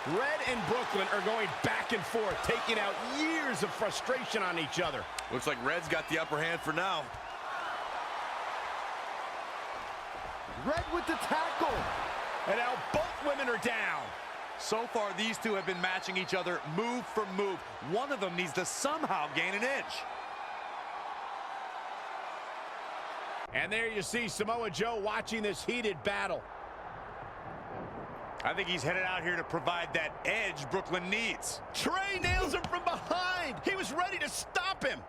Red and Brooklyn are going back and forth, taking out years of frustration on each other. Looks like Red's got the upper hand for now. Red with the tackle. And now both women are down. So far, these two have been matching each other move for move. One of them needs to somehow gain an inch. And there you see Samoa Joe watching this heated battle. I think he's headed out here to provide that edge Brooklyn needs. Trey nails him from behind. He was ready to stop him.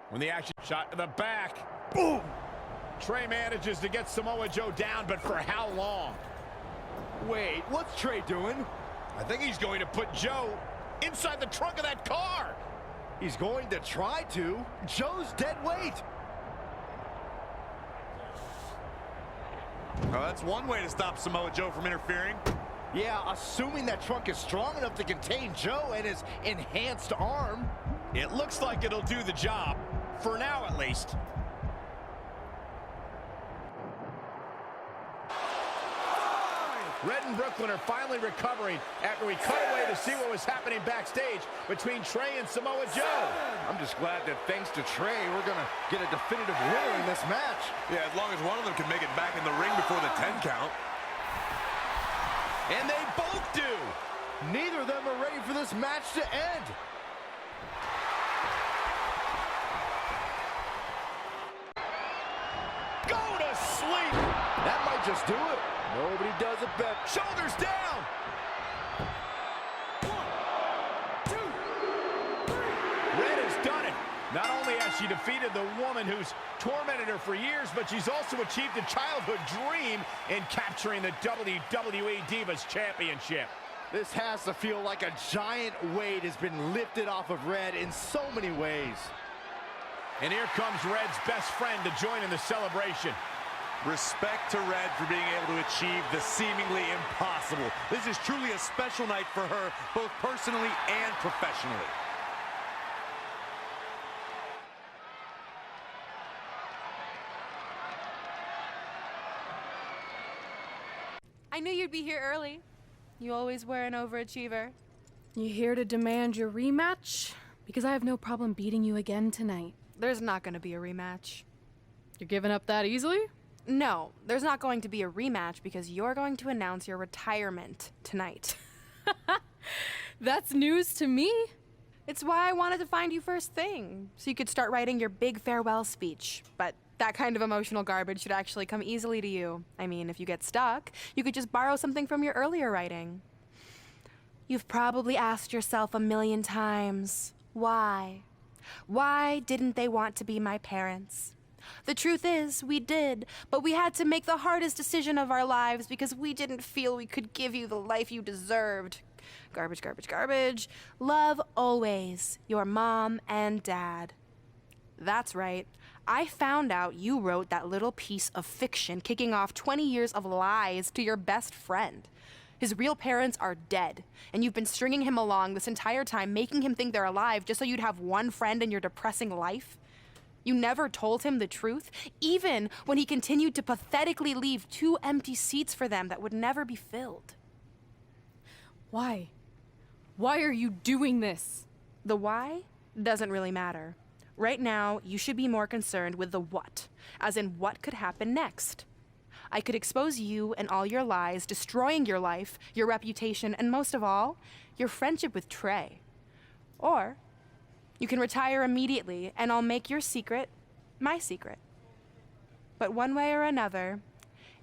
When the action shot to the back. Boom! Trey manages to get Samoa Joe down, but for how long? Wait, what's Trey doing? I think he's going to put Joe inside the trunk of that car. He's going to try to. Joe's dead weight. Well, that's one way to stop Samoa Joe from interfering. Yeah, assuming that trunk is strong enough to contain Joe and his enhanced arm. It looks like it'll do the job, for now at least. Red and Brooklyn are finally recovering after we cut away to see what was happening backstage between Trey and Samoa Joe. I'm just glad that thanks to Trey, we're going to get a definitive winner in this match. Yeah, as long as one of them can make it back in the ring before the 10 count. And they both do. Neither of them are ready for this match to end. Go to sleep. That might just do it. Nobody does it better. Shoulders down. 1, 2, 3. Red has done it. Not only has she defeated the woman who's tormented her for years, but she's also achieved a childhood dream in capturing the WWE Divas Championship. This has to feel like a giant weight has been lifted off of Red in so many ways. And here comes Red's best friend to join in the celebration. Respect to Red for being able to achieve the seemingly impossible. This is truly a special night for her, both personally and professionally. I knew you'd be here early. You always were an overachiever. You here to demand your rematch? Because I have no problem beating you again tonight. There's not going to be a rematch. You're giving up that easily? No, there's not going to be a rematch because you're going to announce your retirement tonight. That's news to me. It's why I wanted to find you first thing, so you could start writing your big farewell speech. But that kind of emotional garbage should actually come easily to you. I mean, if you get stuck, you could just borrow something from your earlier writing. You've probably asked yourself a million times, why? Why didn't they want to be my parents? The truth is, we did, but we had to make the hardest decision of our lives because we didn't feel we could give you the life you deserved. Garbage, garbage, garbage. Love always, your mom and dad. That's right. I found out you wrote that little piece of fiction kicking off 20 years of lies to your best friend. His real parents are dead, and you've been stringing him along this entire time, making him think they're alive just so you'd have one friend in your depressing life. You never told him the truth, even when he continued to pathetically leave 2 empty seats for them that would never be filled. Why? Why are you doing this? The why doesn't really matter. Right now, you should be more concerned with the what, as in what could happen next. I could expose you and all your lies, destroying your life, your reputation, and most of all, your friendship with Trey. Or you can retire immediately, and I'll make your secret my secret. But one way or another,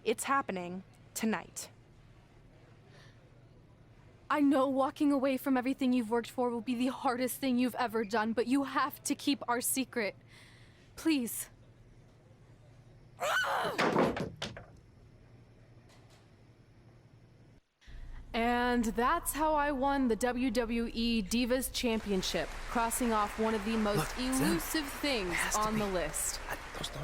it's happening tonight. I know walking away from everything you've worked for will be the hardest thing you've ever done, but you have to keep our secret. Please. And that's how I won the WWE Divas Championship, crossing off one of the most elusive things on the list.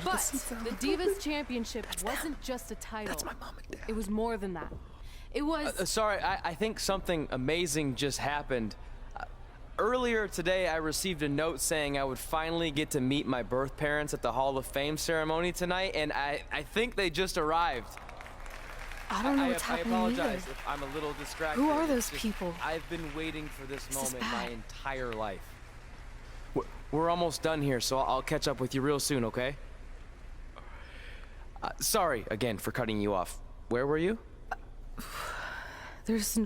But the Divas Championship wasn't just a title. That's my mom and dad. It was more than that. It was... Sorry, I think something amazing just happened. Earlier today, I received a note saying I would finally get to meet my birth parents at the Hall of Fame ceremony tonight, and I think they just arrived. I don't know what's happening I apologize either. if I'm a little distracted. Who are It's those just- people? I've been waiting for this This is moment my bad. entire life. We're almost done here, so I'll catch up with you real soon, okay? Sorry again for cutting you off. Where were you? There's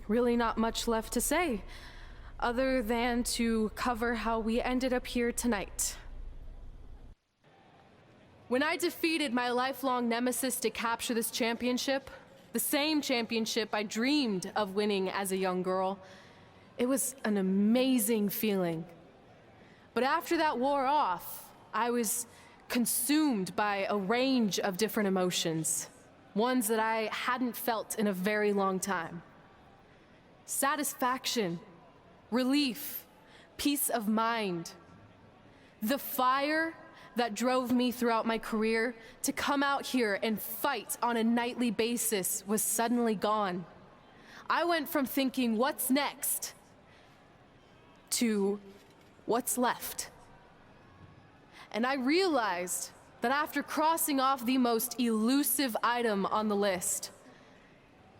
really not much left to say, other than to cover how we ended up here tonight. When I defeated my lifelong nemesis to capture this championship, the same championship I dreamed of winning as a young girl, it was an amazing feeling. But after that wore off, I was consumed by a range of different emotions, ones that I hadn't felt in a very long time. Satisfaction, relief, peace of mind. The fire that drove me throughout my career to come out here and fight on a nightly basis was suddenly gone. I went from thinking, what's next, to what's left. And I realized that after crossing off the most elusive item on the list,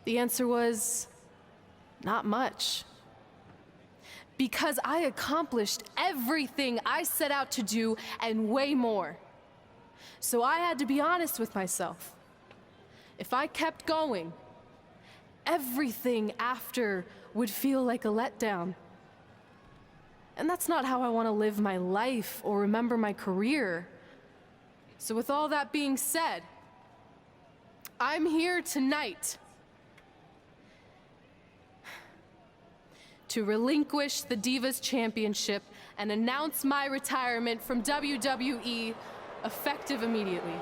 the answer was not much. Because I accomplished everything I set out to do and way more. So I had to be honest with myself. If I kept going, everything after would feel like a letdown. And that's not how I want to live my life or remember my career. So with all that being said, I'm here tonight to relinquish the Divas Championship and announce my retirement from WWE, effective immediately.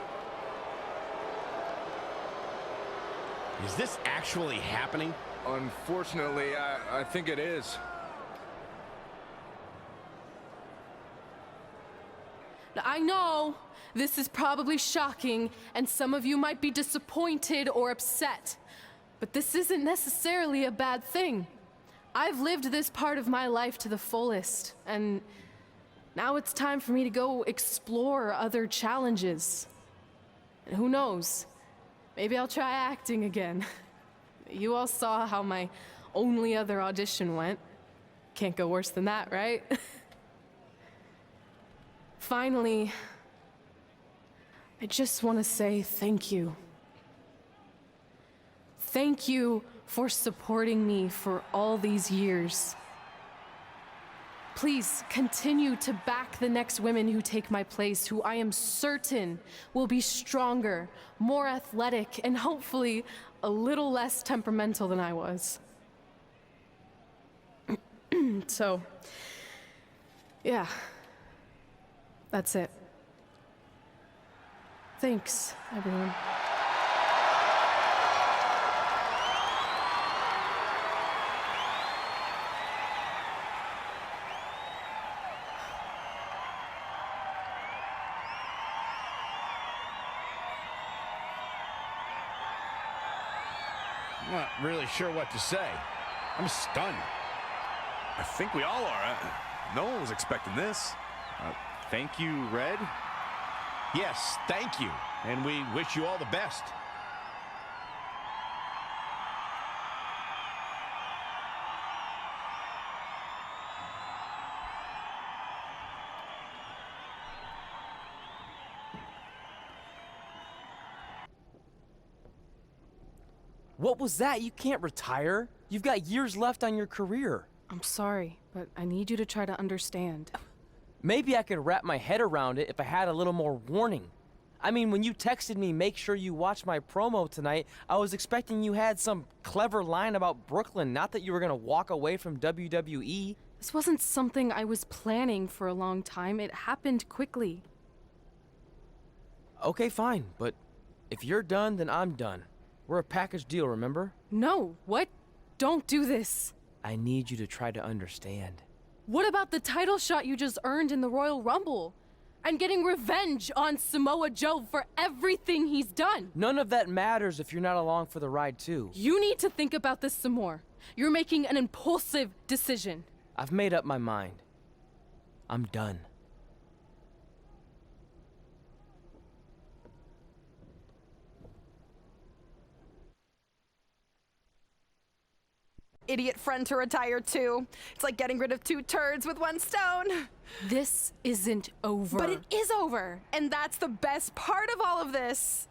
Is this actually happening? Unfortunately, I think it is. Now, I know this is probably shocking, and some of you might be disappointed or upset, but this isn't necessarily a bad thing. I've lived this part of my life to the fullest, and now it's time for me to go explore other challenges. And who knows, maybe I'll try acting again. You all saw how my only other audition went. Can't go worse than that, right? Finally, I just want to say thank you. Thank you for supporting me for all these years. Please continue to back the next women who take my place, who I am certain will be stronger, more athletic, and hopefully a little less temperamental than I was. So, yeah, that's it. Thanks, everyone. I'm not really sure what to say. I'm stunned. I think we all are. No one was expecting this. Thank you, Red. Yes, thank you. And we wish you all the best. What was that? You can't retire. You've got years left on your career. I'm sorry, but I need you to try to understand. Maybe I could wrap my head around it if I had a little more warning. I mean, when you texted me, make sure you watch my promo tonight, I was expecting you had some clever line about Brooklyn, not that you were gonna walk away from WWE. This wasn't something I was planning for a long time. It happened quickly. Okay, fine, but if you're done, then I'm done. We're a package deal, remember? No, what? Don't do this. I need you to try to understand. What about the title shot you just earned in the Royal Rumble? And getting revenge on Samoa Joe for everything he's done? None of that matters if you're not along for the ride, too. You need to think about this some more. You're making an impulsive decision. I've made up my mind. I'm done. idiot friend to retire too. It's like getting rid of 2 turds with 1 stone. This isn't over. But it is over, and that's the best part of all of this.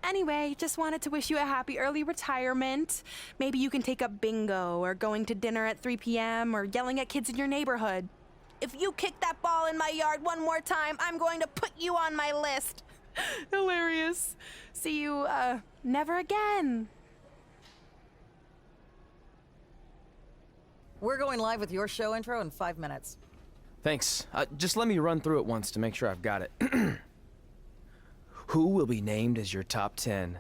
Anyway, just wanted to wish you a happy early retirement. Maybe you can take up bingo, or going to dinner at 3 p.m., or yelling at kids in your neighborhood. If you kick that ball in my yard one more time, I'm going to put you on my list. Hilarious. See you, never again. We're going live with your show intro in 5 minutes. Thanks. Just let me run through it once to make sure I've got it. Who will be named as your top 10?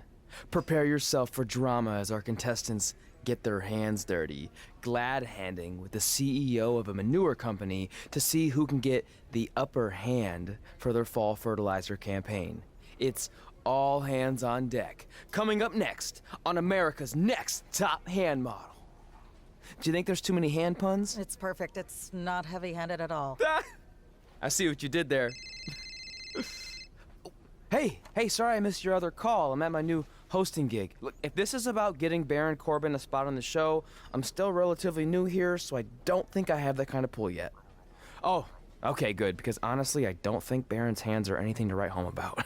Prepare yourself for drama as our contestants get their hands dirty, glad-handing with the CEO of a manure company to see who can get the upper hand for their fall fertilizer campaign. It's all hands on deck. Coming up next on America's Next Top Hand Model. Do you think there's too many hand puns? It's perfect. It's not heavy-handed at all. I see what you did there. Hey, sorry I missed your other call. I'm at my new hosting gig. Look, if this is about getting Baron Corbin a spot on the show, I'm still relatively new here, so I don't think I have that kind of pull yet. Oh, okay, good, because honestly, I don't think Baron's hands are anything to write home about.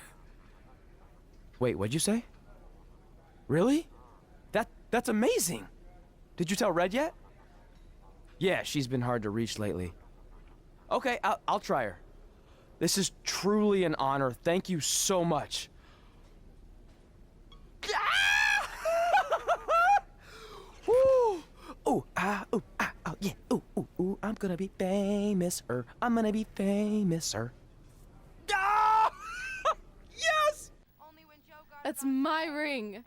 Wait, what'd you say? Really? That's amazing! Did you tell Red yet? Yeah, she's been hard to reach lately. Okay, I'll try her. This is truly an honor. Thank you so much. Woo! Ooh, yeah. Ooh, I'm gonna be famous, I'm gonna be famous, Ah! Yes! That's my ring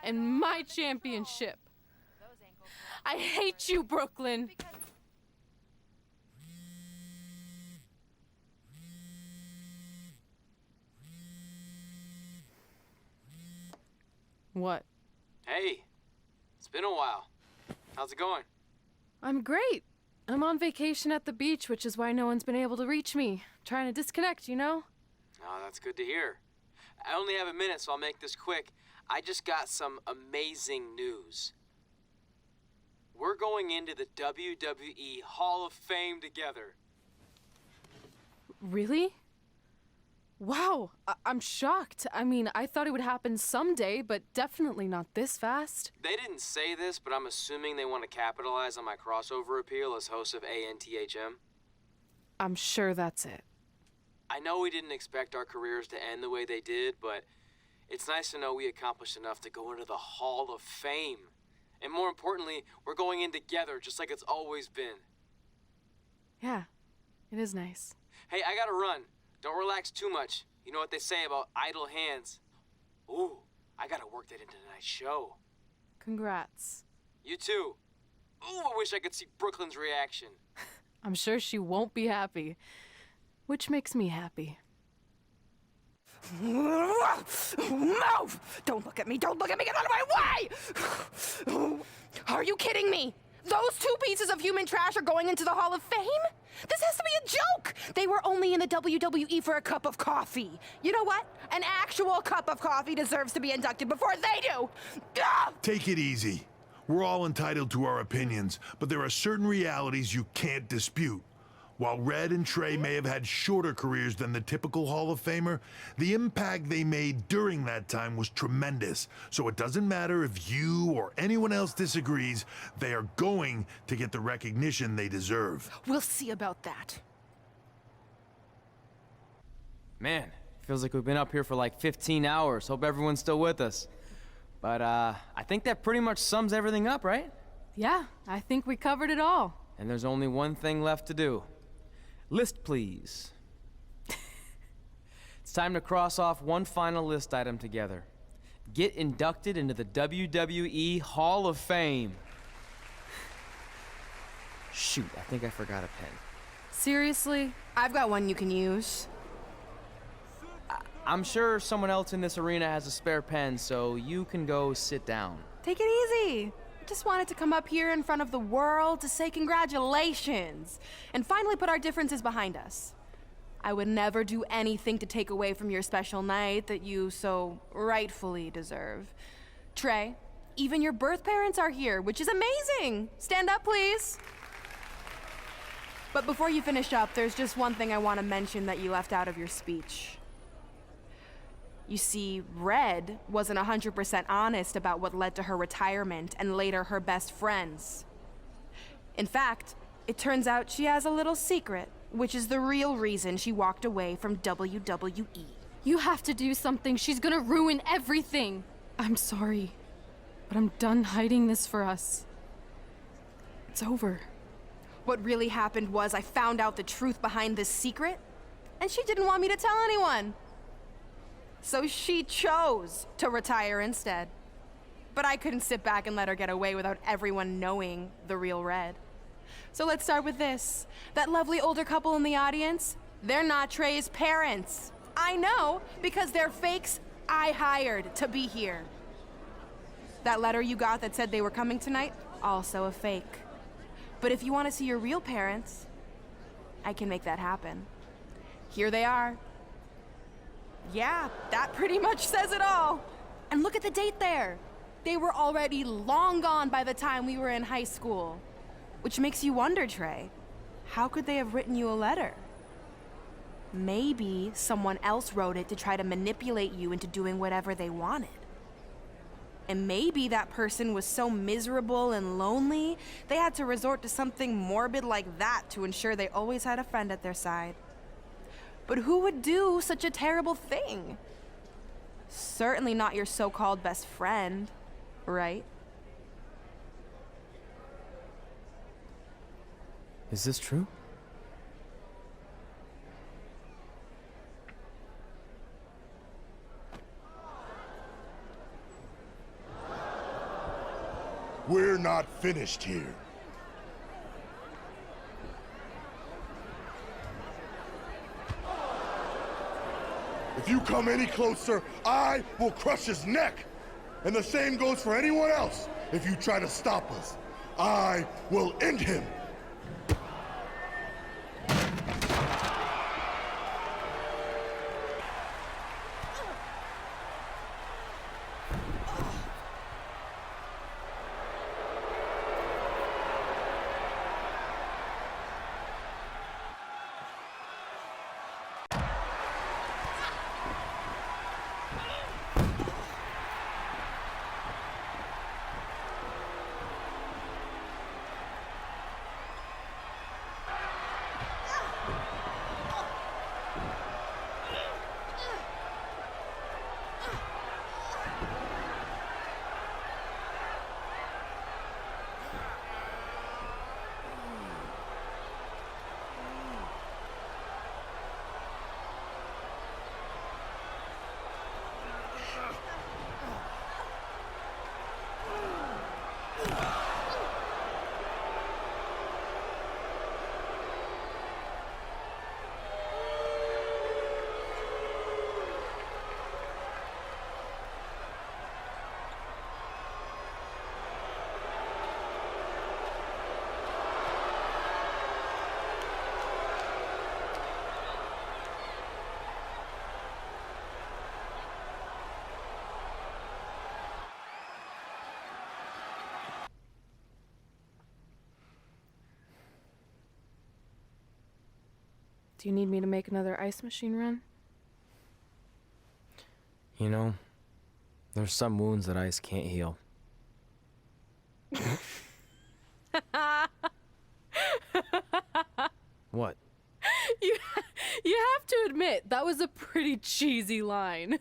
and my championship. I hate you, Brooklyn. What? Hey, it's been a while. How's it going? I'm great. I'm on vacation at the beach, which is why no one's been able to reach me. Trying to disconnect, you know? Oh, that's good to hear. I only have a minute, so I'll make this quick. I just got some amazing news. We're going into the WWE Hall of Fame together. Really? Wow, I'm shocked. I mean, I thought it would happen someday, but definitely not this fast. They didn't say this, but I'm assuming they want to capitalize on my crossover appeal as host of ANTHM. I'm sure that's it. I know we didn't expect our careers to end the way they did, but it's nice to know we accomplished enough to go into the Hall of Fame. And more importantly, we're going in together, just like it's always been. Yeah, it is nice. Hey, I gotta run. Don't relax too much. You know what they say about idle hands. Ooh, I gotta work that into tonight's show. Congrats. You too. Ooh, I wish I could see Brooklyn's reaction. I'm sure she won't be happy, which makes me happy. Move! Don't look at me! Don't look at me! Get out of my way! Are you kidding me? Those 2 pieces of human trash are going into the Hall of Fame? This has to be a joke! They were only in the WWE for a cup of coffee. You know what? An actual cup of coffee deserves to be inducted before they do! Take it easy. We're all entitled to our opinions, but there are certain realities you can't dispute. While Red and Trey may have had shorter careers than the typical Hall of Famer, the impact they made during that time was tremendous. So it doesn't matter if you or anyone else disagrees, they are going to get the recognition they deserve. We'll see about that. Man, feels like we've been up here for like 15 hours. Hope everyone's still with us. But I think that pretty much sums everything up, right? Yeah, I think we covered it all. And there's only one thing left to do. List, please. It's time to cross off one final list item together. Get inducted into the WWE Hall of Fame. Shoot, I think I forgot a pen. Seriously? I've got one you can use. I'm sure someone else in this arena has a spare pen, so you can go sit down. Take it easy. I just wanted to come up here in front of the world to say congratulations and finally put our differences behind us. I would never do anything to take away from your special night that you so rightfully deserve. Trey, even your birth parents are here, which is amazing. Stand up, please. But before you finish up, there's just one thing I want to mention that you left out of your speech. You see, Red wasn't 100% honest about what led to her retirement and later her best friends. In fact, it turns out she has a little secret, which is the real reason she walked away from WWE. You have to do something. She's gonna ruin everything. I'm sorry, but I'm done hiding this for us. It's over. What really happened was I found out the truth behind this secret, and she didn't want me to tell anyone. So she chose to retire instead. But I couldn't sit back and let her get away without everyone knowing the real Red. So let's start with this. That lovely older couple in the audience, they're not Trey's parents. I know, because they're fakes I hired to be here. That letter you got that said they were coming tonight, also a fake. But if you want to see your real parents, I can make that happen. Here they are. Yeah, that pretty much says it all. And look at the date there. They were already long gone by the time we were in high school. Which makes you wonder, Trey, how could they have written you a letter? Maybe someone else wrote it to try to manipulate you into doing whatever they wanted. And maybe that person was so miserable and lonely, they had to resort to something morbid like that to ensure they always had a friend at their side. But who would do such a terrible thing? Certainly not your so-called best friend, right? Is this true? We're not finished here. If you come any closer, I will crush his neck. And the same goes for anyone else. If you try to stop us, I will end him. Do you need me to make another ice machine run? You know, there's some wounds that ice can't heal. What? You have to admit, that was a pretty cheesy line.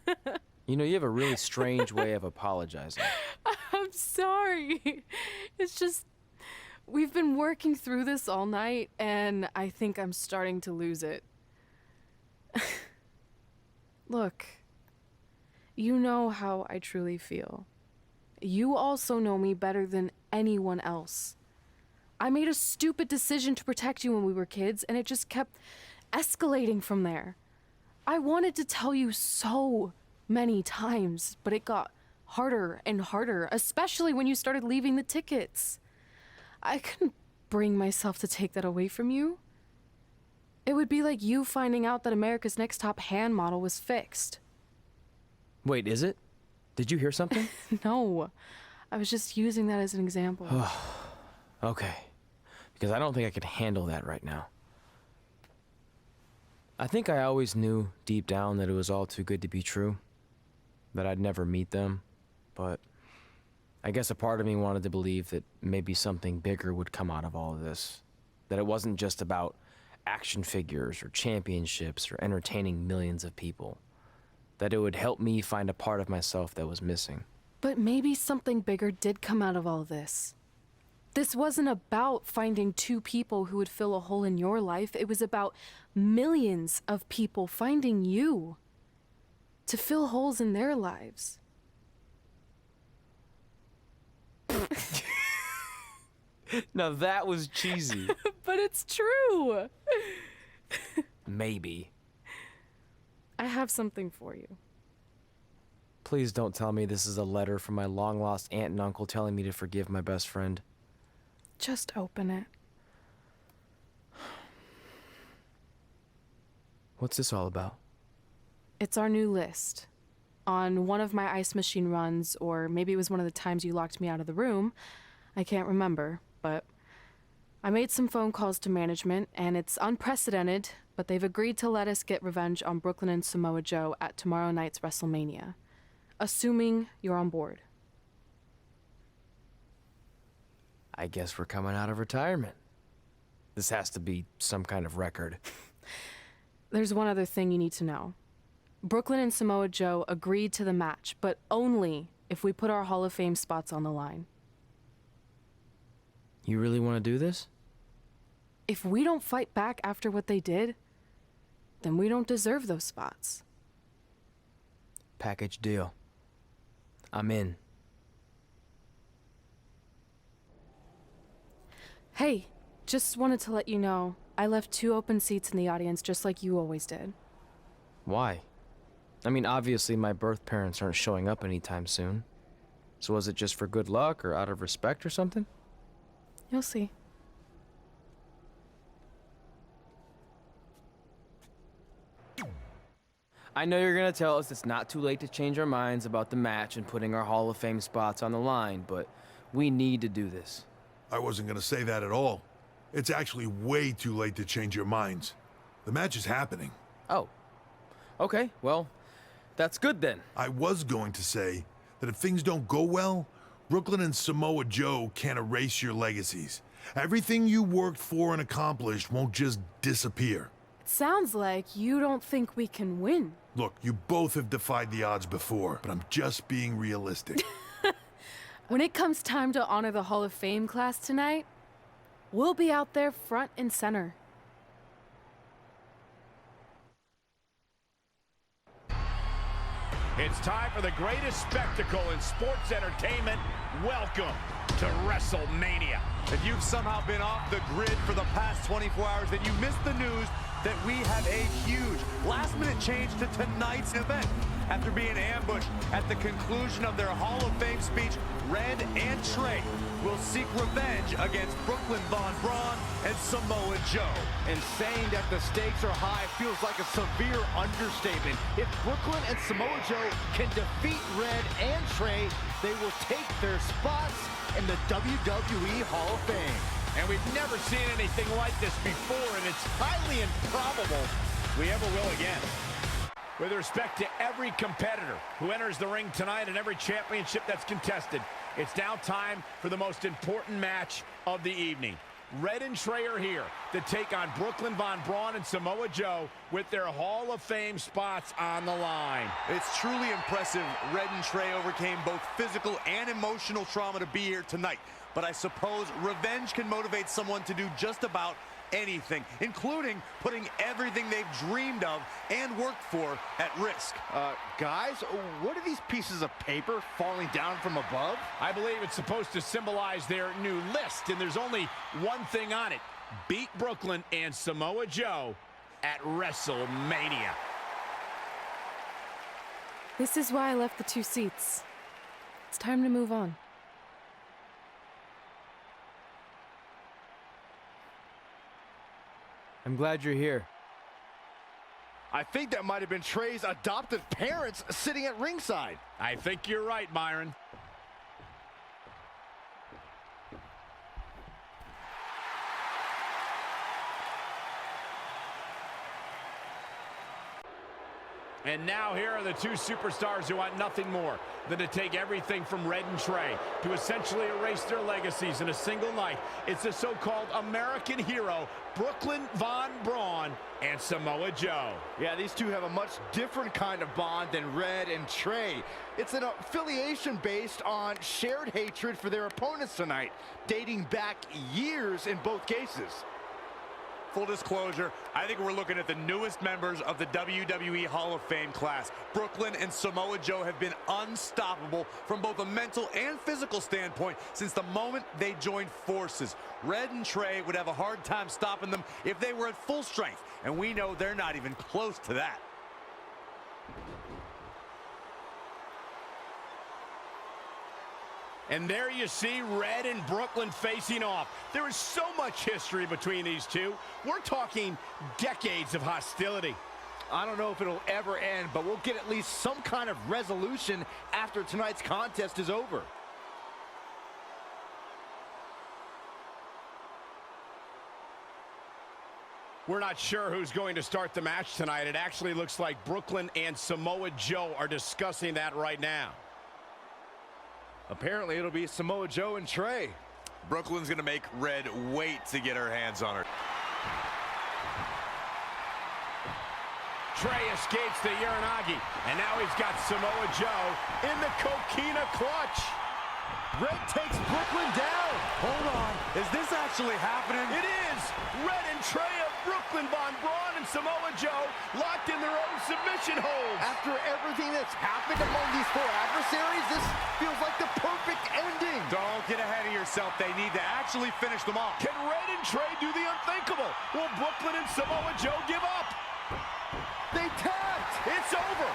You know, you have a really strange way of apologizing. I'm sorry. It's just, we've been working through this all night, and I think I'm starting to lose it. Look, you know how I truly feel. You also know me better than anyone else. I made a stupid decision to protect you when we were kids, and it just kept escalating from there. I wanted to tell you so many times, but it got harder and harder, especially when you started leaving the tickets. I couldn't bring myself to take that away from you. It would be like you finding out that America's Next Top hand model was fixed. Wait, is it? Did you hear something? No. I was just using that as an example. Okay. Because I don't think I could handle that right now. I think I always knew deep down that it was all too good to be true. That I'd never meet them. But I guess a part of me wanted to believe that maybe something bigger would come out of all of this. That it wasn't just about action figures or championships or entertaining millions of people. That it would help me find a part of myself that was missing. But maybe something bigger did come out of all this. This wasn't about finding two people who would fill a hole in your life. It was about millions of people finding you to fill holes in their lives. Now that was cheesy. But it's true. Maybe. I have something for you. Please don't tell me this is a letter from my long-lost aunt and uncle telling me to forgive my best friend. Just open it. What's this all about? It's our new list. On one of my ice machine runs, or maybe it was one of the times you locked me out of the room, I can't remember, but I made some phone calls to management, and it's unprecedented, but they've agreed to let us get revenge on Brooklyn and Samoa Joe at tomorrow night's Wrestlemania. Assuming you're on board. I guess we're coming out of retirement. This has to be some kind of record. There's one other thing you need to know. Brooklyn and Samoa Joe agreed to the match, but only if we put our Hall of Fame spots on the line. You really want to do this? If we don't fight back after what they did, then we don't deserve those spots. Package deal. I'm in. Hey, just wanted to let you know, I left 2 open seats in the audience just like you always did. Why? I mean, obviously my birth parents aren't showing up anytime soon. So was it just for good luck or out of respect or something? You'll see. I know you're gonna tell us it's not too late to change our minds about the match and putting our Hall of Fame spots on the line, but we need to do this. I wasn't gonna say that at all. It's actually way too late to change your minds. The match is happening. Oh. Okay, well, that's good then. I was going to say that if things don't go well, Brooklyn and Samoa Joe can't erase your legacies. Everything you worked for and accomplished won't just disappear. It sounds like you don't think we can win. Look, you both have defied the odds before, but I'm just being realistic. When it comes time to honor the Hall of Fame class tonight, we'll be out there front and center. It's time for the greatest spectacle in sports entertainment. Welcome to Wrestlemania. If you've somehow been off the grid for the past 24 hours, then you missed the news that we have a huge last-minute change to tonight's event. After being ambushed at the conclusion of their Hall of Fame speech, Red and Trey will seek revenge against Brooklyn Von Braun and Samoa Joe. And saying that the stakes are high feels like a severe understatement. If Brooklyn and Samoa Joe can defeat Red and Trey, they will take their spots in the WWE Hall of Fame. And we've never seen anything like this before, and it's highly improbable we ever will again. With respect to every competitor who enters the ring tonight and every championship that's contested, it's now time for the most important match of the evening. Red and Trey are here to take on Brooklyn Von Braun and Samoa Joe with their Hall of Fame spots on the line. It's truly impressive Red and Trey overcame both physical and emotional trauma to be here tonight. But I suppose revenge can motivate someone to do just about anything, including putting everything they've dreamed of and worked for at risk. Guys, what are these pieces of paper falling down from above? I believe it's supposed to symbolize their new list, and there's only one thing on it. Beat Brooklyn and Samoa Joe at Wrestlemania. This is why I left the 2 seats. It's time to move on. I'm glad you're here. I think that might have been Trey's adoptive parents sitting at ringside. I think you're right, Myron. And now here are the two superstars who want nothing more than to take everything from Red and Trey to essentially erase their legacies in a single night. It's the so-called American hero, Brooklyn Von Braun and Samoa Joe. Yeah, these two have a much different kind of bond than Red and Trey. It's an affiliation based on shared hatred for their opponents tonight, dating back years in both cases. Full disclosure, I think we're looking at the newest members of the WWE Hall of Fame class. Brooklyn and Samoa Joe have been unstoppable from both a mental and physical standpoint since the moment they joined forces. Red and Trey would have a hard time stopping them if they were at full strength, and we know they're not even close to that. And there you see Red and Brooklyn facing off. There is so much history between these two. We're talking decades of hostility. I don't know if it'll ever end, but we'll get at least some kind of resolution after tonight's contest is over. We're not sure who's going to start the match tonight. It actually looks like Brooklyn and Samoa Joe are discussing that right now. Apparently, it'll be Samoa Joe and Trey. Brooklyn's gonna make Red wait to get her hands on her. Trey escapes the Uranagi, and now he's got Samoa Joe in the Coquina clutch. Red takes Brooklyn down. Hold on, is this actually happening? It is! Red and Trey of Brooklyn Von Braun and Samoa Joe locked in their own submission holds. After everything that's happened among these four adversaries, this feels like the perfect ending. Don't get ahead of yourself. They need to actually finish them off. Can Red and Trey do the unthinkable? Will Brooklyn and Samoa Joe give up? They tapped. It's over.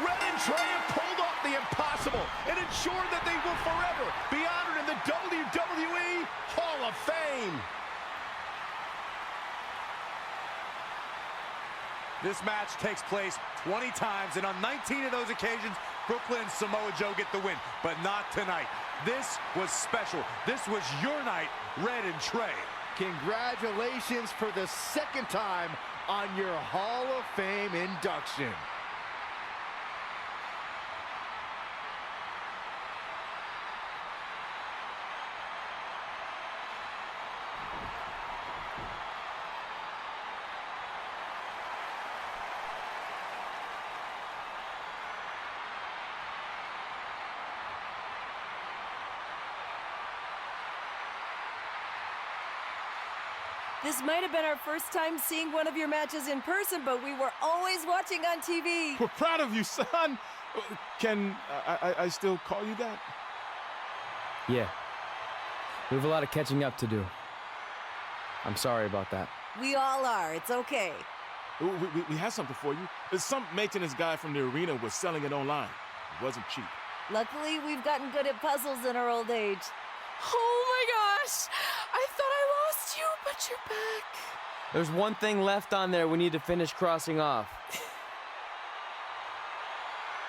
Red and Trey have pulled off the impossible and ensured that they will forever be honored in the WWE Hall of Fame. This match takes place 20 times, and on 19 of those occasions, Brooklyn and Samoa Joe get the win, but not tonight. This was special. This was your night, Red and Trey. Congratulations for the second time on your Hall of Fame induction. This might have been our first time seeing one of your matches in person, but we were always watching on TV. We're proud of you, son. Can I still call you that? Yeah. We have a lot of catching up to do. I'm sorry about that. We all are. It's okay. We have something for you. Some maintenance guy from the arena was selling it online. It wasn't cheap. Luckily, we've gotten good at puzzles in our old age. Oh my gosh! I thought I lost you, but you're back. There's one thing left on there we need to finish crossing off.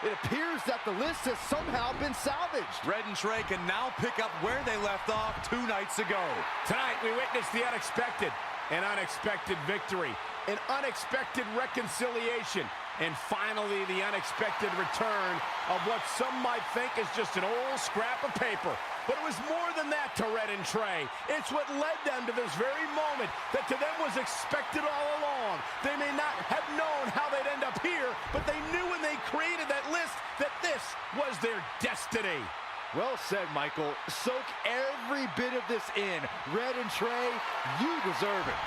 It appears that the list has somehow been salvaged. Red and Trey can now pick up where they left off 2 nights ago. Tonight, we witnessed the unexpected, an unexpected victory, an unexpected reconciliation, and finally the unexpected return of what some might think is just an old scrap of paper. But it was more than that to Red and Trey. It's what led them to this very moment that to them was expected all along. They may not have known how they'd end up here, but they knew when they created that list that this was their destiny. Well said, Michael. Soak every bit of this in. Red and Trey, you deserve it.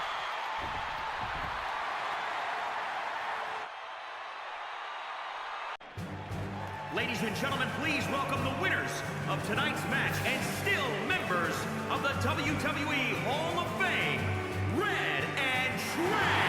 Ladies and gentlemen, please welcome the winners of tonight's match and still members of the WWE Hall of Fame, Red and Trey.